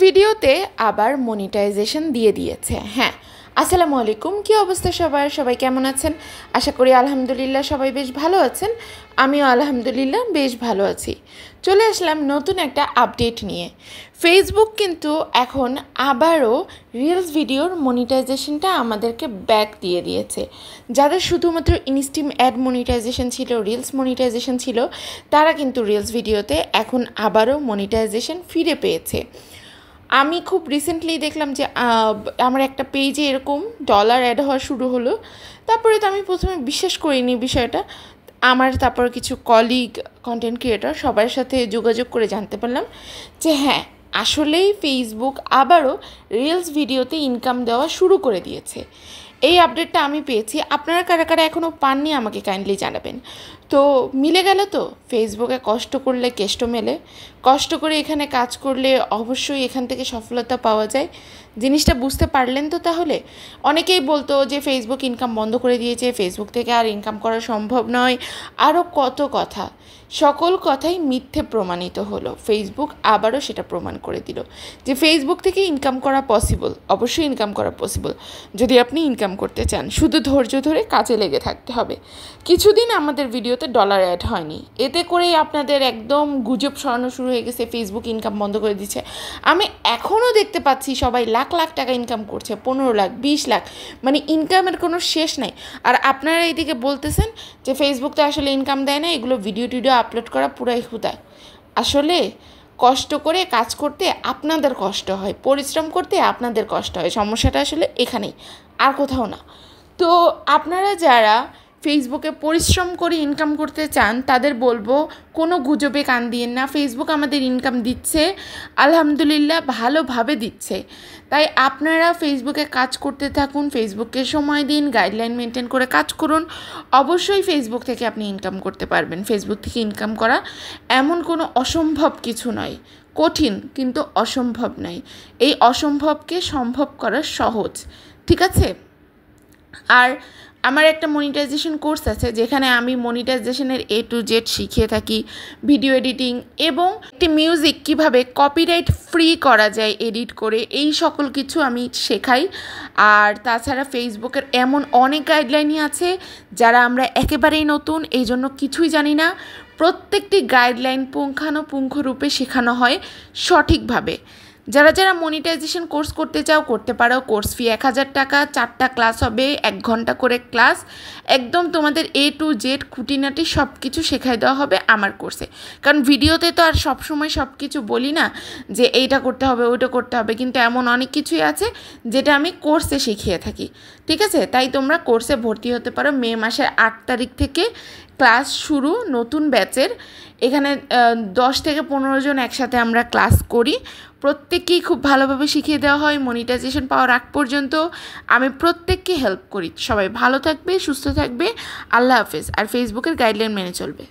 ভিডিওতে আবার মনিটাইজেশন দিয়ে দিয়েছে। হ্যাঁ, আসসালামু আলাইকুম। কি অবস্থা সবাই কেমন আছেন? আশা করি আলহামদুলিল্লাহ সবাই বেশ ভালো আছেন। আমিও আলহামদুলিল্লাহ বেশ ভালো আছি। চলে আসলাম নতুন একটা আপডেট নিয়ে। ফেসবুক কিন্তু এখন আবারও রিলস ভিডিওর মনিটাইজেশনটা আমাদেরকে ব্যাক দিয়ে দিয়েছে। যাদের শুধুমাত্র ইনস্টিম অ্যাড মনিটাইজেশন ছিল, রিলস মনিটাইজেশন ছিল, তারা কিন্তু রিলস ভিডিওতে এখন আবারও মনিটাইজেশন ফিরে পেয়েছে। আমি খুব রিসেন্টলি দেখলাম যে আমার একটা পেজে এরকম ডলার অ্যাড হওয়া শুরু হলো। তারপরে তো আমি প্রথমে বিশ্বাস করিনি বিষয়টা। তারপর কিছু কলিগ, কন্টেন্ট ক্রিয়েটর সবার সাথে যোগাযোগ করে জানতে পারলাম যে হ্যাঁ, আসলেই ফেসবুক আবারও রিলস ভিডিওতে ইনকাম দেওয়া শুরু করে দিয়েছে। এই আপডেটটা আমি পেয়েছি। আপনারা কারা কারা এখনও পাননি আমাকে কাইন্ডলি জানাবেন। তো মিলে গেল তো, ফেসবুকে কষ্ট করলে কেষ্ট মেলে। কষ্ট করে এখানে কাজ করলে অবশ্যই এখান থেকে সফলতা পাওয়া যায়। জিনিসটা বুঝতে পারলেন তো তাহলে? অনেকেই বলতো যে ফেসবুক ইনকাম বন্ধ করে দিয়েছে, ফেসবুক থেকে আর ইনকাম করা সম্ভব নয়, আরও কত কথা। সকল কথাই মিথ্যে প্রমাণিত হলো। ফেসবুক আবারও সেটা প্রমাণ করে দিল যে ফেসবুক থেকে ইনকাম করা পসিবল। অবশ্যই ইনকাম করা পসিবল যদি আপনি ইনকাম করতে চান। শুধু ধৈর্য ধরে কাজে লেগে থাকতে হবে। কিছুদিন আমাদের ভিডিওতে ডলার অ্যাড হয়নি, এতে করেই আপনাদের একদম গুজব ছড়ানো শুরু হয়ে গেছে ফেসবুক ইনকাম বন্ধ করে দিচ্ছে। আমি এখনও দেখতে পাচ্ছি সবাই লাখ লাখ টাকা ইনকাম করছে, 15 লাখ 20 লাখ, মানে ইনকামের কোনো শেষ নাই। আর আপনারা এইদিকে বলতেছেন যে ফেসবুক তো আসলে ইনকাম দেয় না, এগুলো ভিডিও আপলোড করা পুরাই হুদা। আসলে কষ্ট করে কাজ করতে আপনাদের কষ্ট হয়, পরিশ্রম করতে আপনাদের কষ্ট হয়। সমস্যাটা আসলে এখানেই, আর কোথাও না। তো আপনারা যারা ফেসবুকে পরিশ্রম করে ইনকাম করতে চান তাদের বলবো, কোনো গুজবে কান দিয়েন না। ফেসবুক আমাদের ইনকাম দিচ্ছে, আলহামদুলিল্লাহ ভালোভাবে দিচ্ছে। তাই আপনারা ফেসবুকে কাজ করতে থাকুন, ফেসবুককে সময় দিন, গাইডলাইন মেনটেন করে কাজ করুন। অবশ্যই ফেসবুক থেকে আপনি ইনকাম করতে পারবেন। ফেসবুক থেকে ইনকাম করা এমন কোনো অসম্ভব কিছু নয়। কঠিন কিন্তু অসম্ভব নয়। এই অসম্ভবকে সম্ভব করা সহজ, ঠিক আছে? আর আমার একটা মনিটাইজেশন কোর্স আছে যেখানে আমি মনিটাইজেশনের A to Z শিখিয়ে থাকি। ভিডিও এডিটিং এবং একটি মিউজিক কিভাবে কপিরাইট ফ্রি করা যায় এডিট করে, এই সকল কিছু আমি শেখাই। আর তাছাড়া ফেসবুকের এমন অনেক গাইডলাইনই আছে যারা আমরা একেবারেই নতুন, এই জন্য কিছুই জানি না। প্রত্যেকটি গাইডলাইন পুঙ্খানুপুঙ্খরূপে শেখানো হয় সঠিকভাবে। যারা যারা মনিটাইজেশন কোর্স করতে চাও করতে পারো। কোর্স ফি 1000 টাকা, 4টা ক্লাস হবে, 1 ঘন্টা করে ক্লাস। একদম তোমাদের A to Z খুঁটিনাটি সব কিছু শেখাই দেওয়া হবে আমার কোর্সে। কারণ ভিডিওতে তো আর সবসময় সব কিছু বলি না যে এইটা করতে হবে ওইটা করতে হবে, কিন্তু এমন অনেক কিছুই আছে যেটা আমি কোর্সে শিখিয়ে থাকি, ঠিক আছে? তাই তোমরা কোর্সে ভর্তি হতে পারো। মে মাসের 8 তারিখ থেকে ক্লাস শুরু নতুন ব্যাচের। এখানে 10 থেকে 15 জন একসাথে আমরা ক্লাস করি। প্রত্যেককেই খুব ভালোভাবে শিখিয়ে দেওয়া হয় মনিটাইজেশন পাওয়ার আগ পর্যন্ত। আমি প্রত্যেককে হেল্প করি। সবাই ভালো থাকবে, সুস্থ থাকবে। আল্লাহ হাফেজ। আর ফেসবুকের গাইডলাইন মেনে চলবে।